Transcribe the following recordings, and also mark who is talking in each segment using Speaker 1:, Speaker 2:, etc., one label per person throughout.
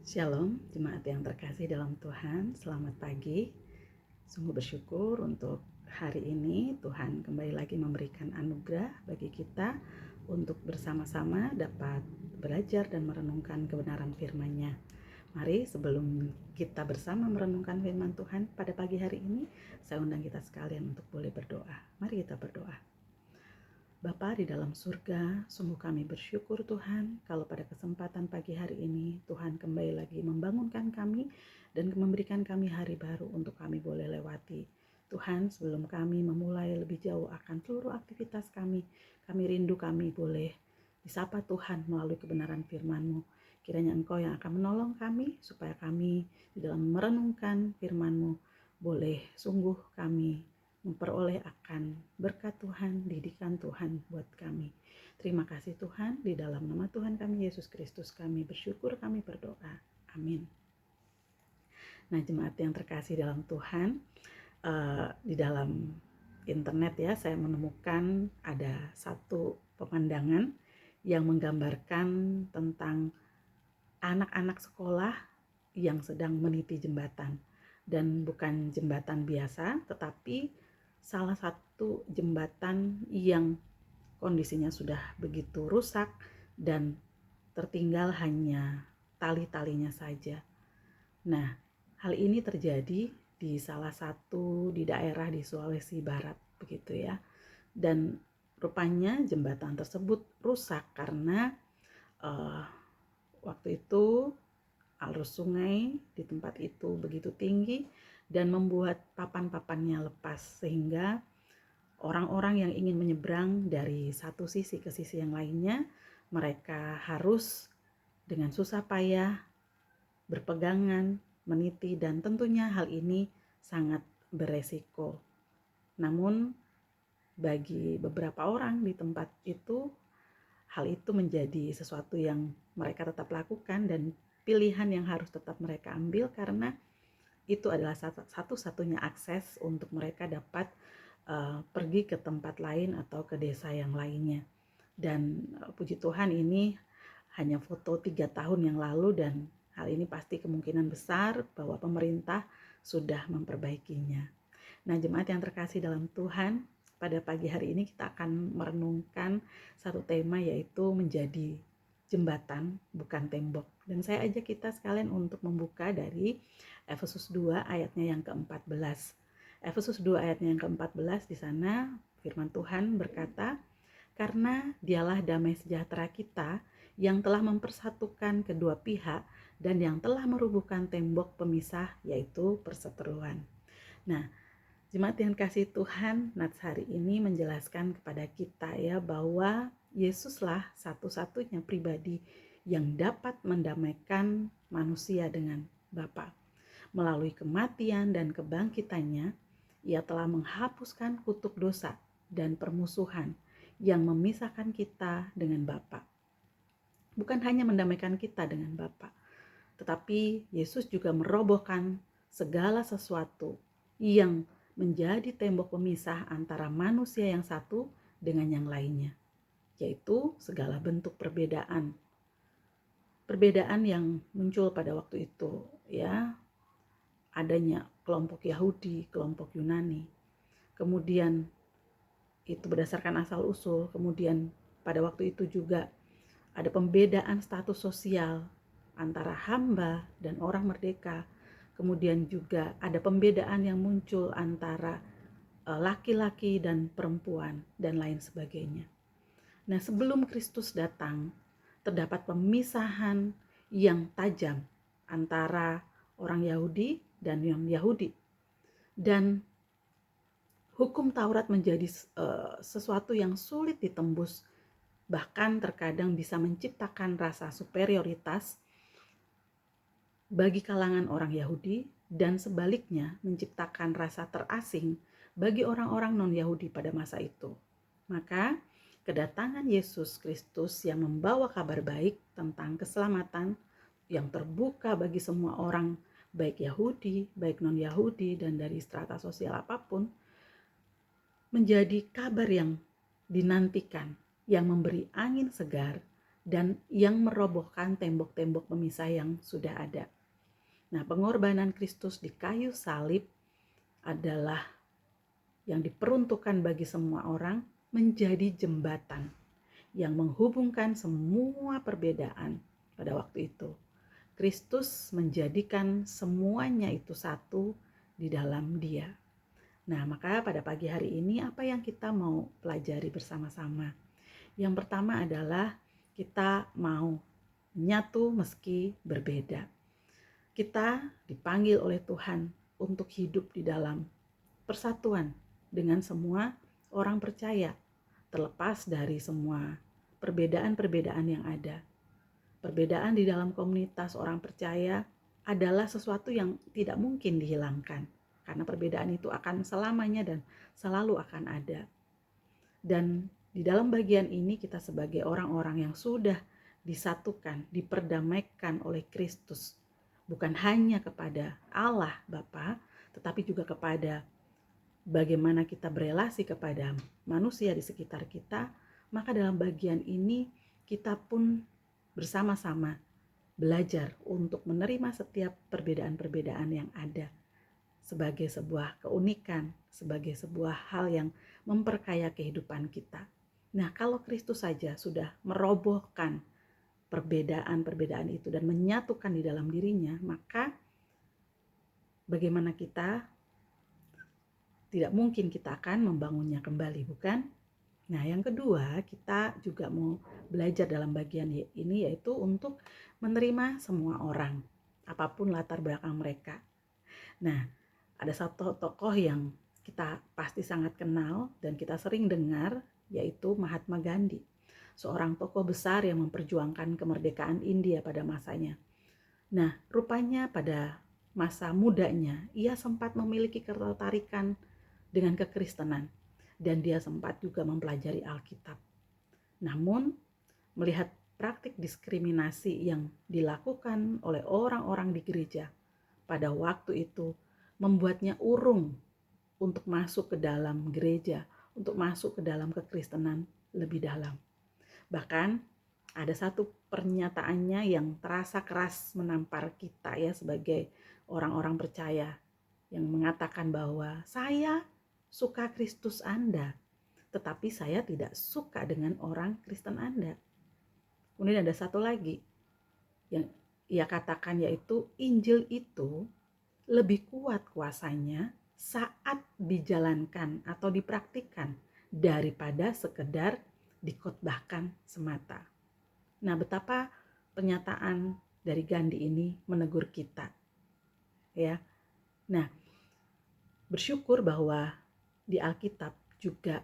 Speaker 1: Shalom, jemaat yang terkasih dalam Tuhan, selamat pagi. Sungguh bersyukur untuk hari ini Tuhan kembali lagi memberikan anugerah bagi kita untuk bersama-sama dapat belajar dan merenungkan kebenaran firman-Nya. Mari sebelum kita bersama merenungkan firman Tuhan pada pagi hari ini, saya undang kita sekalian untuk boleh berdoa. Mari kita berdoa. Bapa di dalam surga, sungguh kami bersyukur Tuhan kalau pada kesempatan pagi hari ini Tuhan kembali lagi membangunkan kami dan memberikan kami hari baru untuk kami boleh lewati. Tuhan, sebelum kami memulai lebih jauh akan seluruh aktivitas kami rindu kami boleh disapa Tuhan melalui kebenaran firman-Mu. Kiranya Engkau yang akan menolong kami supaya kami di dalam merenungkan firman-Mu boleh sungguh kami memperoleh akan berkat Tuhan, didikan Tuhan buat kami. Terima kasih Tuhan, di dalam nama Tuhan kami Yesus Kristus kami bersyukur, kami berdoa. Amin. Nah, jemaat yang terkasih dalam Tuhan, di dalam internet ya, saya menemukan ada satu pemandangan yang menggambarkan tentang anak-anak sekolah yang sedang meniti jembatan. Dan bukan jembatan biasa, tetapi salah satu jembatan yang kondisinya sudah begitu rusak dan tertinggal hanya tali-talinya saja. Nah, hal ini terjadi di salah satu di daerah di Sulawesi Barat begitu ya. Dan rupanya jembatan tersebut rusak karena waktu itu arus sungai di tempat itu begitu tinggi dan membuat papan-papannya lepas sehingga orang-orang yang ingin menyeberang dari satu sisi ke sisi yang lainnya, mereka harus dengan susah payah berpegangan, meniti, dan tentunya hal ini sangat beresiko. Namun bagi beberapa orang di tempat itu, hal itu menjadi sesuatu yang mereka tetap lakukan dan pilihan yang harus tetap mereka ambil karena itu adalah satu-satunya akses untuk mereka dapat pergi ke tempat lain atau ke desa yang lainnya. Dan puji Tuhan ini hanya foto 3 tahun yang lalu dan hal ini pasti kemungkinan besar bahwa pemerintah sudah memperbaikinya. Nah, jemaat yang terkasih dalam Tuhan, pada pagi hari ini kita akan merenungkan satu tema yaitu menjadi jembatan bukan tembok. Dan saya ajak kita sekalian untuk membuka dari Efesus 2 ayatnya yang ke-14. Efesus 2 ayatnya yang ke-14 di sana firman Tuhan berkata, "Karena dialah damai sejahtera kita yang telah mempersatukan kedua pihak dan yang telah merubuhkan tembok pemisah yaitu perseteruan." Nah, jemaat yang kasih Tuhan, Nats hari ini menjelaskan kepada kita ya bahwa Yesuslah satu-satunya pribadi yang dapat mendamaikan manusia dengan Bapa. Melalui kematian dan kebangkitannya, Ia telah menghapuskan kutuk dosa dan permusuhan yang memisahkan kita dengan Bapa. Bukan hanya mendamaikan kita dengan Bapa, tetapi Yesus juga merobohkan segala sesuatu yang menjadi tembok pemisah antara manusia yang satu dengan yang lainnya, yaitu segala bentuk perbedaan yang muncul pada waktu itu ya, adanya kelompok Yahudi, kelompok Yunani, kemudian itu berdasarkan asal usul, kemudian pada waktu itu juga ada pembedaan status sosial antara hamba dan orang merdeka. Kemudian juga ada pembedaan yang muncul antara laki-laki dan perempuan dan lain sebagainya. Nah, sebelum Kristus datang, terdapat pemisahan yang tajam antara orang Yahudi dan non-Yahudi. Dan hukum Taurat menjadi sesuatu yang sulit ditembus, bahkan terkadang bisa menciptakan rasa superioritas bagi kalangan orang Yahudi dan sebaliknya menciptakan rasa terasing bagi orang-orang non-Yahudi pada masa itu. Maka kedatangan Yesus Kristus yang membawa kabar baik tentang keselamatan yang terbuka bagi semua orang, baik Yahudi, baik non-Yahudi, dan dari strata sosial apapun, menjadi kabar yang dinantikan, yang memberi angin segar dan yang merobohkan tembok-tembok pemisah yang sudah ada. Nah, pengorbanan Kristus di kayu salib adalah yang diperuntukkan bagi semua orang menjadi jembatan yang menghubungkan semua perbedaan pada waktu itu. Kristus menjadikan semuanya itu satu di dalam Dia. Nah, maka pada pagi hari ini apa yang kita mau pelajari bersama-sama? Yang pertama adalah kita mau menyatu meski berbeda. Kita dipanggil oleh Tuhan untuk hidup di dalam persatuan dengan semua orang percaya, terlepas dari semua perbedaan-perbedaan yang ada. Perbedaan di dalam komunitas orang percaya adalah sesuatu yang tidak mungkin dihilangkan, karena perbedaan itu akan selamanya dan selalu akan ada. Dan di dalam bagian ini kita sebagai orang-orang yang sudah disatukan, diperdamaikan oleh Kristus, bukan hanya kepada Allah Bapa, tetapi juga kepada bagaimana kita berelasi kepada manusia di sekitar kita. Maka dalam bagian ini kita pun bersama-sama belajar untuk menerima setiap perbedaan-perbedaan yang ada sebagai sebuah keunikan, sebagai sebuah hal yang memperkaya kehidupan kita. Nah, kalau Kristus saja sudah merobohkan perbedaan-perbedaan itu dan menyatukan di dalam dirinya, maka bagaimana kita, tidak mungkin kita akan membangunnya kembali, bukan? Nah, yang kedua, kita juga mau belajar dalam bagian ini, yaitu untuk menerima semua orang, apapun latar belakang mereka. Nah, ada satu tokoh yang kita pasti sangat kenal dan kita sering dengar, yaitu Mahatma Gandhi, seorang tokoh besar yang memperjuangkan kemerdekaan India pada masanya. Nah, rupanya pada masa mudanya, ia sempat memiliki ketertarikan dengan kekristenan dan dia sempat juga mempelajari Alkitab. Namun, melihat praktik diskriminasi yang dilakukan oleh orang-orang di gereja pada waktu itu membuatnya urung untuk masuk ke dalam gereja, untuk masuk ke dalam kekristenan lebih dalam. Bahkan ada satu pernyataannya yang terasa keras menampar kita ya sebagai orang-orang percaya, yang mengatakan bahwa saya suka Kristus Anda, tetapi saya tidak suka dengan orang Kristen Anda. Kemudian ada satu lagi yang ia katakan, yaitu Injil itu lebih kuat kuasanya saat dijalankan atau dipraktikkan daripada sekedar dikhotbahkan semata. Nah, betapa pernyataan dari Gandhi ini menegur kita. Ya. Nah, bersyukur bahwa di Alkitab juga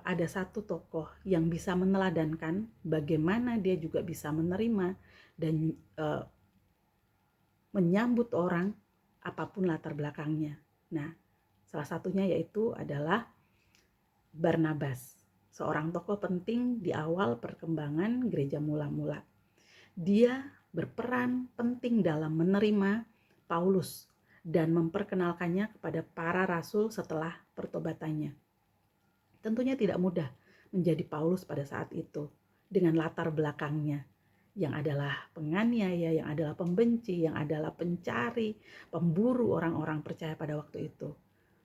Speaker 1: ada satu tokoh yang bisa meneladankan bagaimana dia juga bisa menerima dan menyambut orang apapun latar belakangnya. Nah, salah satunya yaitu adalah Barnabas, seorang tokoh penting di awal perkembangan gereja mula-mula. Dia berperan penting dalam menerima Paulus dan memperkenalkannya kepada para rasul setelah pertobatannya. Tentunya tidak mudah menjadi Paulus pada saat itu dengan latar belakangnya yang adalah penganiaya, yang adalah pembenci, yang adalah pencari, pemburu orang-orang percaya pada waktu itu.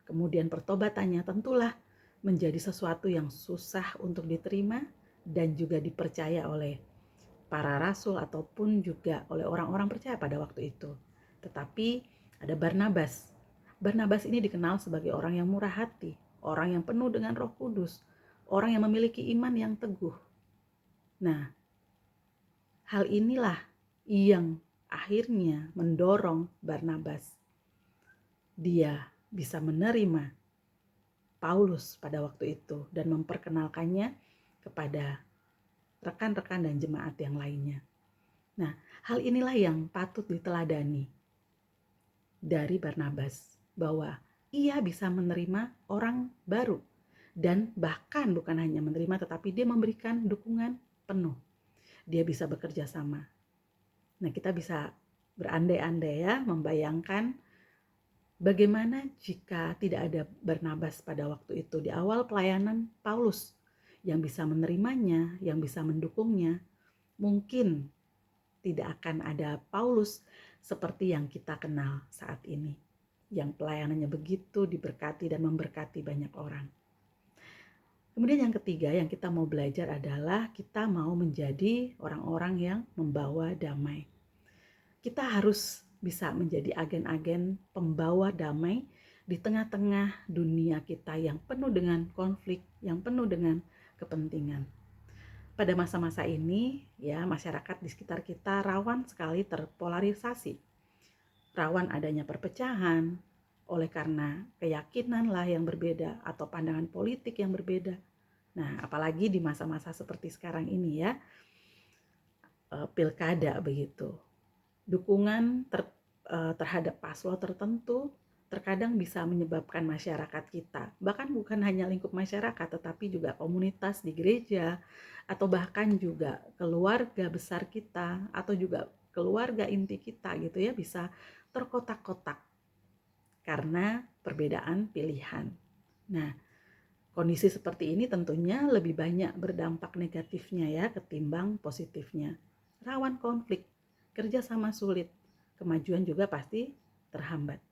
Speaker 1: Kemudian pertobatannya tentulah menjadi sesuatu yang susah untuk diterima dan juga dipercaya oleh para rasul ataupun juga oleh orang-orang percaya pada waktu itu. Tetapi ada Barnabas. Barnabas ini dikenal sebagai orang yang murah hati, orang yang penuh dengan Roh Kudus, orang yang memiliki iman yang teguh. Nah, hal inilah yang akhirnya mendorong Barnabas. Dia bisa menerima Paulus pada waktu itu dan memperkenalkannya kepada rekan-rekan dan jemaat yang lainnya. Nah, hal inilah yang patut diteladani dari Barnabas, bahwa ia bisa menerima orang baru dan bahkan bukan hanya menerima, tetapi dia memberikan dukungan penuh. Dia bisa bekerja sama. Nah, kita bisa berandai-andai ya, membayangkan bagaimana jika tidak ada Barnabas pada waktu itu di awal pelayanan Paulus yang bisa menerimanya, yang bisa mendukungnya. mungkin tidak akan ada Paulus seperti yang kita kenal saat ini, yang pelayanannya begitu diberkati dan memberkati banyak orang. Kemudian yang ketiga yang kita mau belajar adalah kita mau menjadi orang-orang yang membawa damai. Kita harus bisa menjadi agen-agen pembawa damai di tengah-tengah dunia kita yang penuh dengan konflik, yang penuh dengan kepentingan. Pada masa-masa ini, ya, masyarakat di sekitar kita rawan sekali terpolarisasi. Rawan adanya perpecahan oleh karena keyakinanlah yang berbeda atau pandangan politik yang berbeda. Nah, apalagi di masa-masa seperti sekarang ini ya, pilkada begitu. Dukungan terhadap paslon tertentu terkadang bisa menyebabkan masyarakat kita, bahkan bukan hanya lingkup masyarakat, tetapi juga komunitas di gereja, atau bahkan juga keluarga besar kita, atau juga keluarga inti kita gitu ya, bisa terkotak-kotak karena perbedaan pilihan. Nah, kondisi seperti ini tentunya lebih banyak berdampak negatifnya ya ketimbang positifnya. Rawan konflik, kerjasama sulit, kemajuan juga pasti terhambat.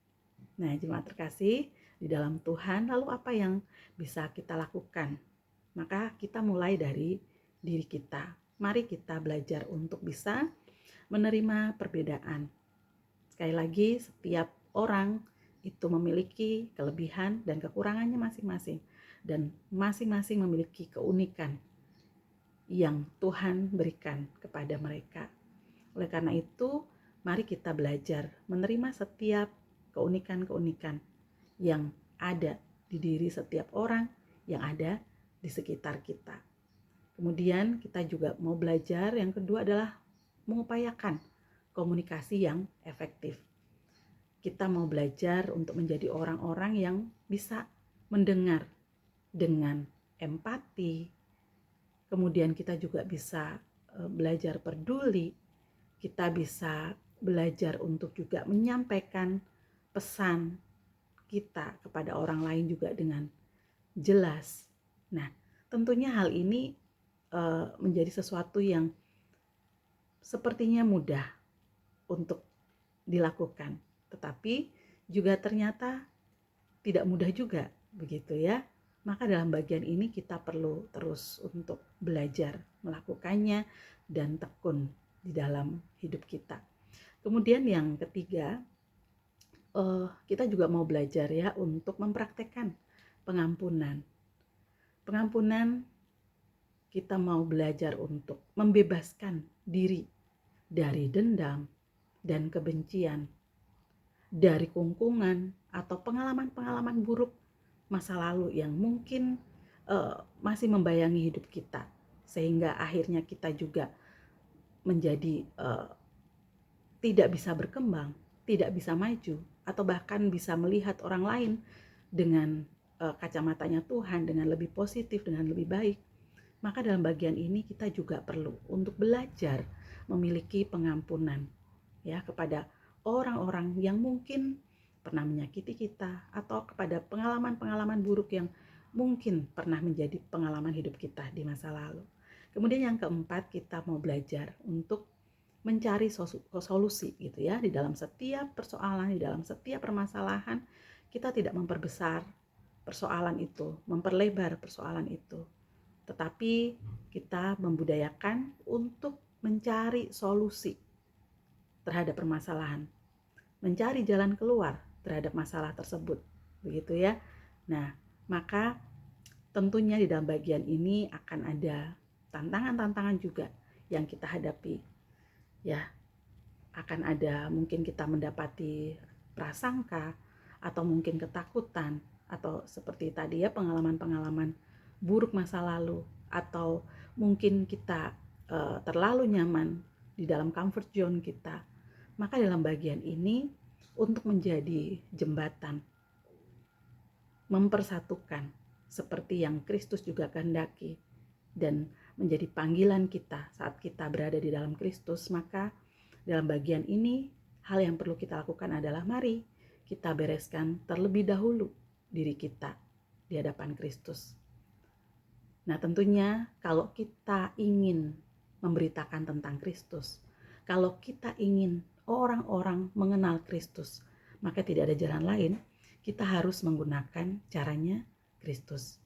Speaker 1: Nah, jemaat terkasih di dalam Tuhan, lalu apa yang bisa kita lakukan? Maka kita mulai dari diri kita. Mari kita belajar untuk bisa menerima perbedaan. Sekali lagi, setiap orang itu memiliki kelebihan dan kekurangannya masing-masing. Dan masing-masing memiliki keunikan yang Tuhan berikan kepada mereka. Oleh karena itu, mari kita belajar menerima setiap keunikan-keunikan yang ada di diri setiap orang yang ada di sekitar kita. Kemudian kita juga mau belajar, yang kedua adalah mengupayakan komunikasi yang efektif. Kita mau belajar untuk menjadi orang-orang yang bisa mendengar dengan empati. Kemudian kita juga bisa belajar peduli. Kita bisa belajar untuk juga menyampaikan pesan kita kepada orang lain juga dengan jelas. Nah, tentunya hal ini menjadi sesuatu yang sepertinya mudah untuk dilakukan, tetapi juga ternyata tidak mudah juga, begitu ya. Maka dalam bagian ini kita perlu terus untuk belajar melakukannya dan tekun di dalam hidup kita. Kemudian yang ketiga, kita juga mau belajar ya untuk mempraktekkan pengampunan. Pengampunan, kita mau belajar untuk membebaskan diri dari dendam dan kebencian, dari kungkungan atau pengalaman-pengalaman buruk masa lalu yang mungkin masih membayangi hidup kita, sehingga akhirnya kita juga menjadi tidak bisa berkembang, tidak bisa maju, atau bahkan bisa melihat orang lain dengan kacamatanya Tuhan, dengan lebih positif, dengan lebih baik. Maka dalam bagian ini kita juga perlu untuk belajar memiliki pengampunan ya kepada orang-orang yang mungkin pernah menyakiti kita, atau kepada pengalaman-pengalaman buruk yang mungkin pernah menjadi pengalaman hidup kita di masa lalu. Kemudian yang keempat, kita mau belajar untuk mencari solusi gitu ya di dalam setiap persoalan, di dalam setiap permasalahan. Kita tidak memperbesar persoalan itu, memperlebar persoalan itu, tetapi kita membudayakan untuk mencari solusi terhadap permasalahan, mencari jalan keluar terhadap masalah tersebut, begitu ya. Nah, maka tentunya di dalam bagian ini akan ada tantangan-tantangan juga yang kita hadapi. Ya, akan ada mungkin kita mendapati prasangka, atau mungkin ketakutan, atau seperti tadi ya pengalaman-pengalaman buruk masa lalu, atau mungkin kita terlalu nyaman di dalam comfort zone kita. Maka dalam bagian ini untuk menjadi jembatan, mempersatukan seperti yang Kristus juga kehendaki, dan menjadi panggilan kita saat kita berada di dalam Kristus. Maka dalam bagian ini hal yang perlu kita lakukan adalah mari kita bereskan terlebih dahulu diri kita di hadapan Kristus. Nah, tentunya kalau kita ingin memberitakan tentang Kristus. Kalau kita ingin orang-orang mengenal Kristus, maka tidak ada jalan lain, kita harus menggunakan caranya Kristus.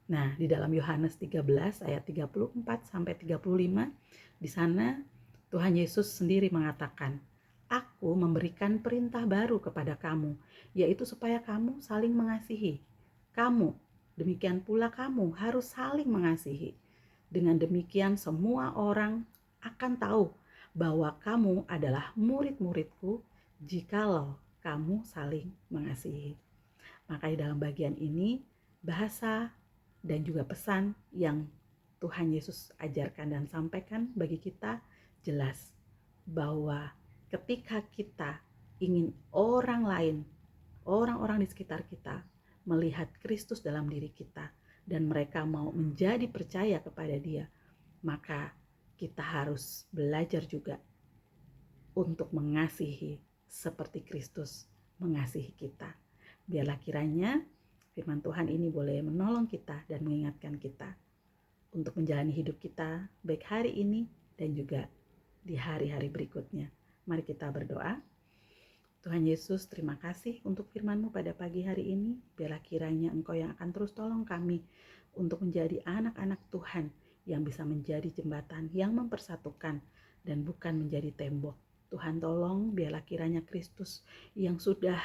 Speaker 1: Nah, di dalam Yohanes 13 ayat 34 sampai 35, di sana Tuhan Yesus sendiri mengatakan, "Aku memberikan perintah baru kepada kamu, yaitu supaya kamu saling mengasihi. Kamu, demikian pula kamu harus saling mengasihi. Dengan demikian semua orang akan tahu bahwa kamu adalah murid-muridku jikalau kamu saling mengasihi." Maka di dalam bagian ini, bahasa dan juga pesan yang Tuhan Yesus ajarkan dan sampaikan bagi kita jelas bahwa ketika kita ingin orang lain, orang-orang di sekitar kita melihat Kristus dalam diri kita dan mereka mau menjadi percaya kepada Dia, maka kita harus belajar juga untuk mengasihi seperti Kristus mengasihi kita. Biarlah kiranya firman Tuhan ini boleh menolong kita dan mengingatkan kita untuk menjalani hidup kita baik hari ini dan juga di hari-hari berikutnya. Mari kita berdoa. Tuhan Yesus, terima kasih untuk firman-Mu pada pagi hari ini. Biarlah kiranya Engkau yang akan terus tolong kami untuk menjadi anak-anak Tuhan yang bisa menjadi jembatan yang mempersatukan dan bukan menjadi tembok. Tuhan tolong biarlah kiranya Kristus yang sudah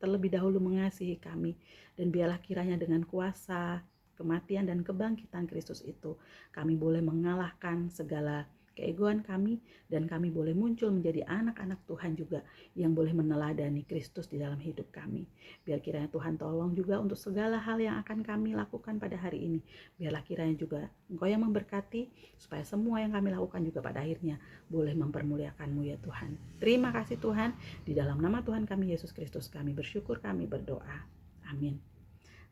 Speaker 1: terlebih dahulu mengasihi kami, dan biarlah kiranya dengan kuasa kematian dan kebangkitan Kristus itu kami boleh mengalahkan segala keegoan kami, dan kami boleh muncul menjadi anak-anak Tuhan juga yang boleh meneladani Kristus di dalam hidup kami. Biar kiranya Tuhan tolong juga untuk segala hal yang akan kami lakukan pada hari ini. Biarlah kiranya juga Engkau yang memberkati supaya semua yang kami lakukan juga pada akhirnya boleh mempermuliakan-Mu ya Tuhan. Terima kasih Tuhan, di dalam nama Tuhan kami Yesus Kristus kami bersyukur, kami berdoa. Amin.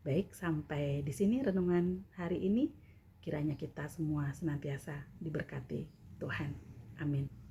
Speaker 1: Baik, sampai di sini renungan hari ini. Kiranya kita semua senantiasa diberkati Tuhan. Amin.